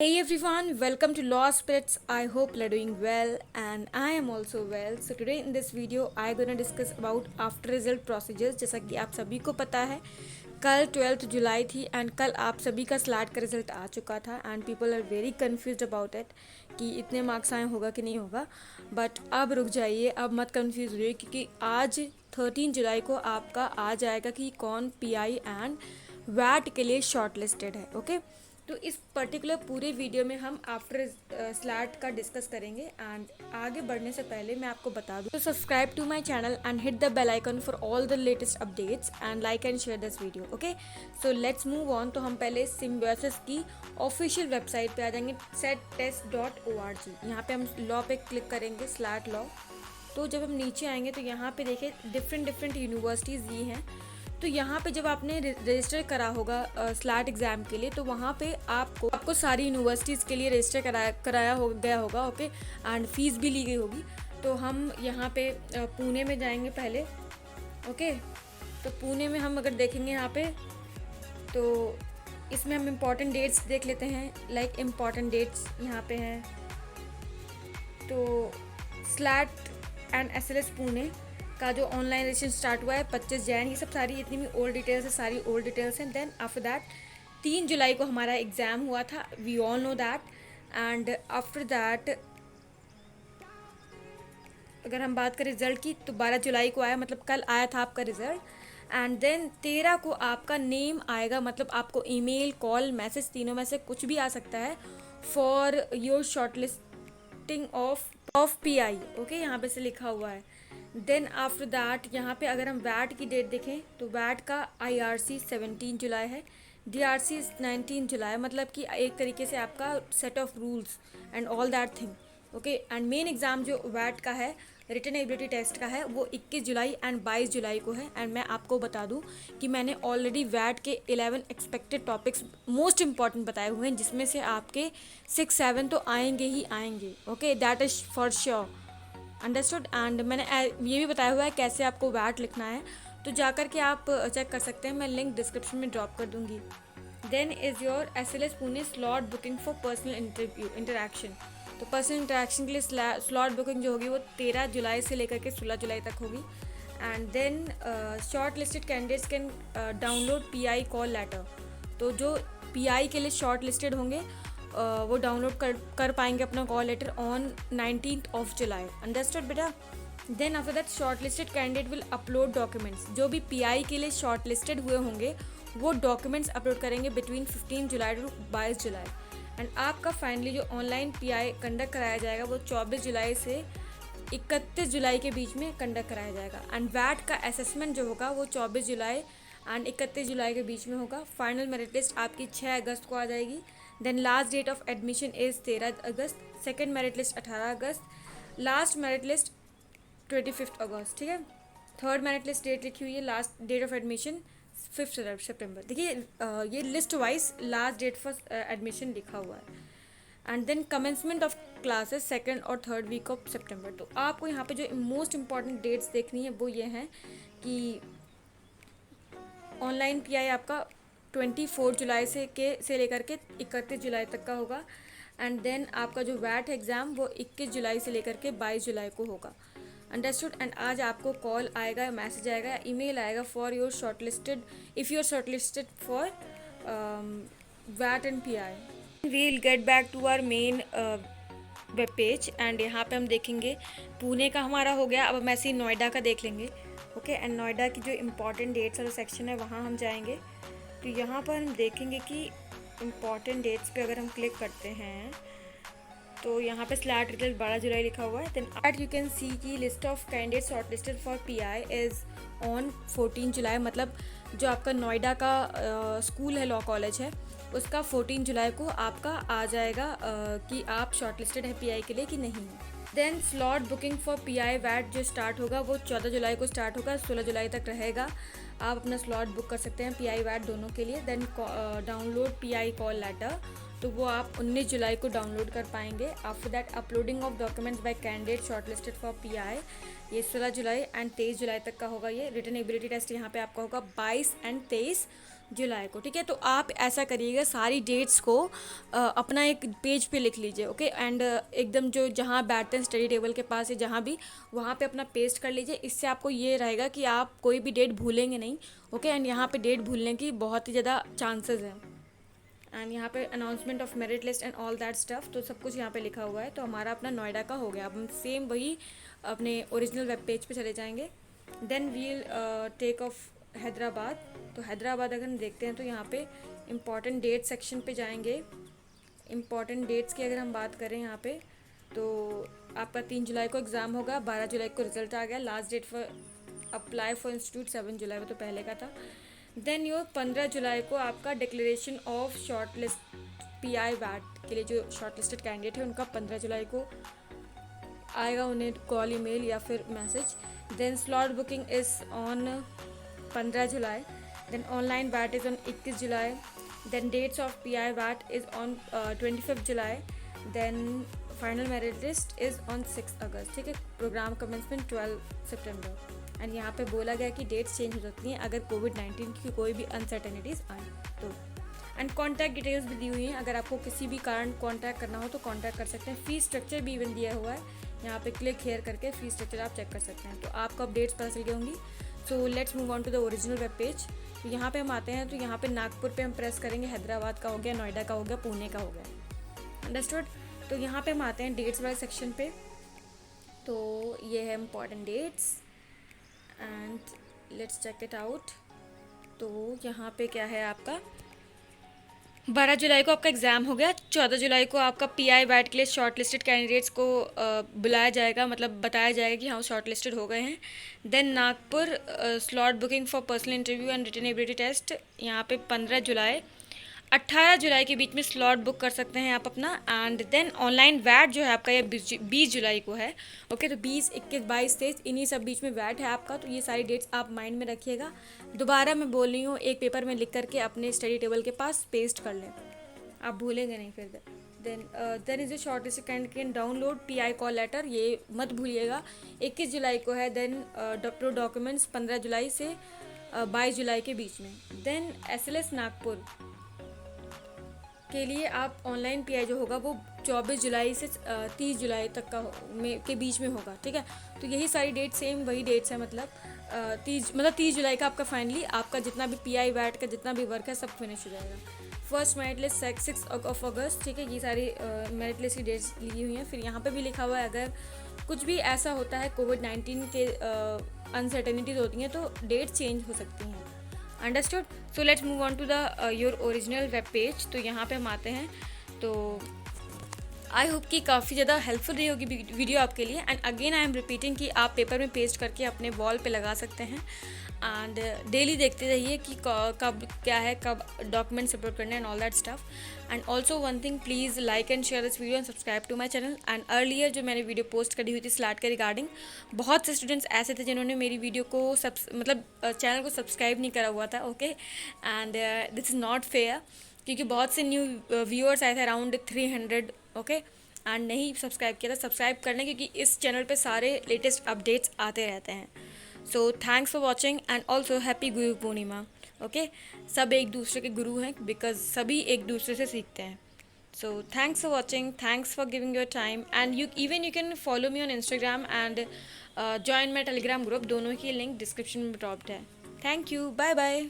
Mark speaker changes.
Speaker 1: Hey everyone, welcome to Law Spirits. I hope you're doing well and I am also well. So today in this video I gonna discuss about after result procedures. जैसा कि आप सभी को पता है कल 12th जुलाई थी and कल आप सभी का स्लैट का रिजल्ट आ चुका था and people are very confuse about it कि इतने मार्क्स आए होगा कि नहीं होगा. बट अब रुक जाइए, अब मत कन्फ्यूज होइए क्योंकि आज 13 जुलाई को आपका आ जाएगा कि कौन पीआई एंड वैट के लिए शॉर्ट लिस्टेड है. ओके तो इस पर्टिकुलर पूरे वीडियो में हम आफ्टर स्लैट का डिस्कस करेंगे एंड आगे बढ़ने से पहले मैं आपको बता दूं तो subscribe to my channel and hit the bell icon for all the latest updates and like and share this video. Okay so let's move on. तो हम पहले सिम्बायोसिस की ऑफिशियल वेबसाइट पे आ जाएंगे settest.org. यहाँ पे हम लॉ पे क्लिक करेंगे स्लैट लॉ. तो जब हम नीचे आएंगे तो यहाँ पे देखिए डिफरेंट यूनिवर्सिटीज़ ये हैं. तो यहाँ पे जब आपने रजिस्टर करा होगा स्लैट एग्ज़ाम के लिए तो वहाँ पे आपको सारी यूनिवर्सिटीज़ के लिए रजिस्टर कराया हो गया होगा. ओके एंड फीस भी ली गई होगी. तो हम यहाँ पे पुणे में जाएंगे पहले. ओके तो पुणे में हम अगर देखेंगे यहाँ पे तो इसमें हम इम्पॉर्टेंट डेट्स देख लेते हैं. लाइक इम्पॉर्टेंट डेट्स यहाँ पे हैं. तो स्लैट एंड एसएलएस पुणे का जो ऑनलाइन रजिस्ट्रेशन स्टार्ट हुआ है 25 जैन. ये सब सारी इतनी भी ओल्ड डिटेल्स है, सारी ओल्ड डिटेल्स हैं. देन आफ्टर दैट 3 जुलाई को हमारा एग्ज़ाम हुआ था. We all know that. And after that अगर हम बात करें रिज़ल्ट की तो 12 जुलाई को आया, मतलब कल आया था आपका रिज़ल्ट. एंड देन 13 को आपका नेम आएगा, मतलब आपको ईमेल कॉल मैसेज तीनों में से कुछ भी आ सकता है for your short listing of pi. Okay यहाँ पे से लिखा हुआ है. देन आफ्टर दैट यहाँ पे अगर हम वैट की डेट देखें तो वैट का आईआरसी 17 जुलाई है, डीआरसी 19 जुलाई. मतलब कि एक तरीके से आपका set of rules and all that thing. Okay and main exam जो वैट का है रिटन एबिलिटी टेस्ट का है वो 21 जुलाई एंड 22 जुलाई को है. एंड मैं आपको बता दूं कि मैंने ऑलरेडी वैट के 11 एक्सपेक्टेड टॉपिक्स मोस्ट इंपॉर्टेंट बताए हुए हैं जिसमें से आपके 6-7 तो आएंगे ही आएंगे. Okay that is for sure. Understood. And मैंने ये भी बताया हुआ है कैसे आपको वैट लिखना है, तो जाकर के आप चेक कर सकते हैं. मैं लिंक डिस्क्रिप्शन में ड्रॉप कर दूंगी. Then is your SLS Pune slot booking for personal interaction. तो पर्सनल इंटरेक्शन के लिए स्लॉट बुकिंग जो होगी वो 13 जुलाई से लेकर के 16 जुलाई तक होगी. And then shortlisted candidates can download PI call letter. तो जो पीआई के लिए शॉर्ट लिस्टेड होंगे वो डाउनलोड कर पाएंगे अपना call letter on 19 July. Understood बेटा. Then after that shortlisted candidate will upload documents. जो भी पीआई के लिए शॉर्ट लिस्टेड हुए होंगे वो डॉक्यूमेंट्स अपलोड करेंगे बिटवीन 15 जुलाई टू 22 जुलाई. एंड आपका फाइनली जो ऑनलाइन पीआई कंडक्ट कराया जाएगा वो 24 जुलाई से 31 जुलाई के बीच में कंडक्ट कराया जाएगा. एंड वैट का असेसमेंट जो होगा वो 24 जुलाई एंड 31 जुलाई के बीच में होगा. फाइनल मेरिट लिस्ट आपकी 6 अगस्त को आ जाएगी. Then last date of admission is 13 अगस्त. सेकेंड मेरिट लिस्ट 18 अगस्त. लास्ट मेरिट लिस्ट 25 अगस्त. ठीक है. थर्ड मेरिट लिस्ट डेट लिखी हुई है. लास्ट डेट ऑफ एडमिशन 5 सितंबर. देखिए ये list wise last date for admission लिखा हुआ है. And then commencement of classes second और थर्ड वीक ऑफ सितंबर. तो आपको यहाँ पे जो मोस्ट इंपॉर्टेंट डेट्स देखनी है वो ये हैं कि ऑनलाइन पीआई आपका 24 जुलाई से लेकर के 31 जुलाई तक का होगा. एंड देन आपका जो वैट एग्ज़ाम वो 21 जुलाई से लेकर के 22 जुलाई को होगा. अंडरस्टूड. एंड आज आपको कॉल आएगा, मैसेज आएगा, ईमेल आएगा for your shortlisted if you are shortlisted for वैट and PI. We'll get back to our main web page. And यहाँ पे हम देखेंगे पुणे का हमारा हो गया. अब हम ऐसे ही नोएडा का देख लेंगे. ओके एंड नोएडा की जो इम्पॉर्टेंट डेट्स वाला सेक्शन है वहाँ हम जाएंगे. तो यहाँ पर हम देखेंगे कि इम्पॉर्टेंट डेट्स पे अगर हम क्लिक करते हैं तो यहाँ पे स्लैट रिजल्ट 12 जुलाई लिखा हुआ है. Then at you can see की list of candidate shortlisted for PI is on 14 July. मतलब जो आपका नोएडा का स्कूल है, लॉ कॉलेज है, उसका 14 जुलाई को आपका आ जाएगा कि आप शॉर्ट लिस्टेड है पीआई के लिए कि नहीं. Then slot booking for PI वैट जो स्टार्ट होगा वो 14 जुलाई को स्टार्ट होगा, 16 जुलाई तक रहेगा. आप अपना स्लॉट बुक कर सकते हैं पीआई वैट दोनों के लिए. Then download PI call letter. तो वो आप 19 जुलाई को डाउनलोड कर पाएंगे. After that uploading of documents by candidate shortlisted for PI ये 16 जुलाई एंड 23 जुलाई तक का होगा. ये रिटन एबिलिटी टेस्ट यहाँ पे आपका होगा 22 एंड 23 जुलाई को, ठीक है। तो आप ऐसा करिएगा, सारी डेट्स को अपना एक पेज पे लिख लीजिए, ओके। एंड एकदम जो जहाँ बैठते हैं स्टडी टेबल के पास या जहाँ भी, वहाँ पे अपना पेस्ट कर लीजिए। इससे आपको ये रहेगा कि आप कोई भी डेट भूलेंगे नहीं, ओके। एंड यहाँ पे डेट भूलने की बहुत ही ज़्यादा चांसेस हैं। एंड यहाँ पे announcement of merit list and all that stuff, तो सब कुछ यहाँ पे लिखा हुआ है। तो हमारा अपना नोएडा का हो गया। अब हम सेम वही अपने ओरिजिनल वेब पेज पे चले जाएंगे। Then we'll take off Hyderabad. तो हैदराबाद अगर हम देखते हैं तो यहाँ पे इम्पॉर्टेंट डेट सेक्शन पे जाएंगे। इम्पॉर्टेंट डेट्स की अगर हम बात करें यहाँ पे, तो आपका 3 जुलाई को एग्ज़ाम होगा, 12 जुलाई को रिजल्ट आ गया। Last date for apply for institute 7 जुलाई, वो तो पहले का था। देन योर 15 जुलाई को आपका declaration of shortlist PI वैट के लिए जो शॉर्ट लिस्टेड कैंडिडेट है उनका 15 जुलाई को आएगा उन्हें कॉल, ईमेल या फिर message. Then slot booking is on 15 जुलाई। देन ऑनलाइन वैट इज़ ऑन 21 जुलाई। देन डेट्स ऑफ PI वैट इज़ ऑन 25 जुलाई। Then final merit list is on 6 अगस्त, ठीक है। Programme commencement 12 September. एंड यहाँ पे बोला गया कि डेट्स चेंज हो सकती हैं अगर कोविड-19 की कोई भी अनसर्टेनिटीज़ आए तो। एंड कॉन्टैक्ट डिटेल्स भी दी हुई हैं, अगर आपको किसी भी कारण कॉन्टैक्ट करना हो तो कॉन्टैक्ट कर सकते हैं। फ़ीस स्ट्रक्चर भी इवन दिया हुआ है, यहाँ पे क्लिक हेयर करके फ़ीस स्ट्रक्चर आप चेक कर सकते हैं। तो आपको अपडेट्स पता चल गई होंगी। So let's move on to the original web page. तो यहाँ पे हम आते हैं, तो यहाँ पे नागपुर पे हम प्रेस करेंगे, हैदराबाद का हो गया, नोएडा का हो गया, पुणे का हो गया, अंडरस्टूड। तो यहाँ पे हम आते हैं डेट्स वाले सेक्शन पे। तो ये है important dates and let's check it out. तो यहाँ पे क्या है, आपका 12 जुलाई को आपका एग्ज़ाम हो गया। 14 जुलाई को आपका PI वैट के लिए शॉर्ट लिस्टेड कैंडिडेट्स को बुलाया जाएगा, मतलब बताया जाएगा कि हाँ शॉर्ट लिस्टेड हो गए हैं। Then Nagpur slot booking for personal interview and written ability test, यहाँ पे 15 जुलाई 18 जुलाई के बीच में स्लॉट बुक कर सकते हैं आप अपना। एंड देन ऑनलाइन वैट जो है आपका ये 20 जुलाई को है, ओके। तो 20, 21, 22, 23 इन्हीं सब बीच में वैट है आपका। तो ये सारी डेट्स आप माइंड में रखिएगा। दोबारा मैं बोल रही हूँ, एक पेपर में लिख करके अपने स्टडी टेबल के पास पेस्ट कर लें, आप भूलेंगे नहीं फिर। Then is a shortlist can download PI call letter, ये मत भूलिएगा, 21 जुलाई को है। देन डॉक्यूमेंट्स 15 जुलाई से 22 जुलाई के बीच में। देन SLS नागपुर के लिए आप ऑनलाइन PI जो होगा वो 24 जुलाई से 30 जुलाई तक का के बीच में होगा, ठीक है। तो यही सारी डेट सेम वही डेट्स है, मतलब 30 जुलाई का आपका फाइनली आपका जितना भी PI वैट का जितना भी वर्क है सब फिनिश हो जाएगा। फर्स्ट मेरिट लिस्ट 6 ऑफ अगस्त, ठीक है। ये सारी मेरिट लिस्ट की डेट्स ली हुई हैं। फिर यहाँ पे भी लिखा हुआ है अगर कुछ भी ऐसा होता है कोविड-19 के अनसर्टेनिटीज़ होती हैं तो डेट चेंज हो सकती हैं, understood. So let's move on to the your original web page. तो यहाँ पे हम आते हैं। तो आई होप कि काफ़ी ज़्यादा हेल्पफुल रही होगी वीडियो आपके लिए। And again I am repeating कि आप पेपर में पेस्ट करके अपने वॉल पे लगा सकते हैं। एंड डेली देखते रहिए कि कब क्या है, कब डॉक्यूमेंट्स अपलोड करने and all that stuff. And also one thing, please like and share this video and subscribe to my channel. And earlier जो मैंने वीडियो पोस्ट करी हुई थी स्लैट के रिगार्डिंग, बहुत से स्टूडेंट्स ऐसे थे जिन्होंने मेरी वीडियो को मतलब चैनल को सब्सक्राइब नहीं करा हुआ था, okay. And this is not fair, क्योंकि बहुत से न्यू व्यूअर्स आए थे, अराउंड 300, ओके। एंड नहीं सब्सक्राइब किया था, सब्सक्राइब करने, क्योंकि इस चैनल पे सारे लेटेस्ट अपडेट्स आते रहते हैं। सो thanks for watching and also happy Guru Purnima, okay. सब एक दूसरे के गुरु हैं, बिकॉज सभी एक दूसरे से सीखते हैं। सो thanks for watching, thanks for giving your time. And you can follow me on Instagram and join my Telegram group, दोनों की लिंक डिस्क्रिप्शन में ड्रॉप्ड है। Thank you, bye bye.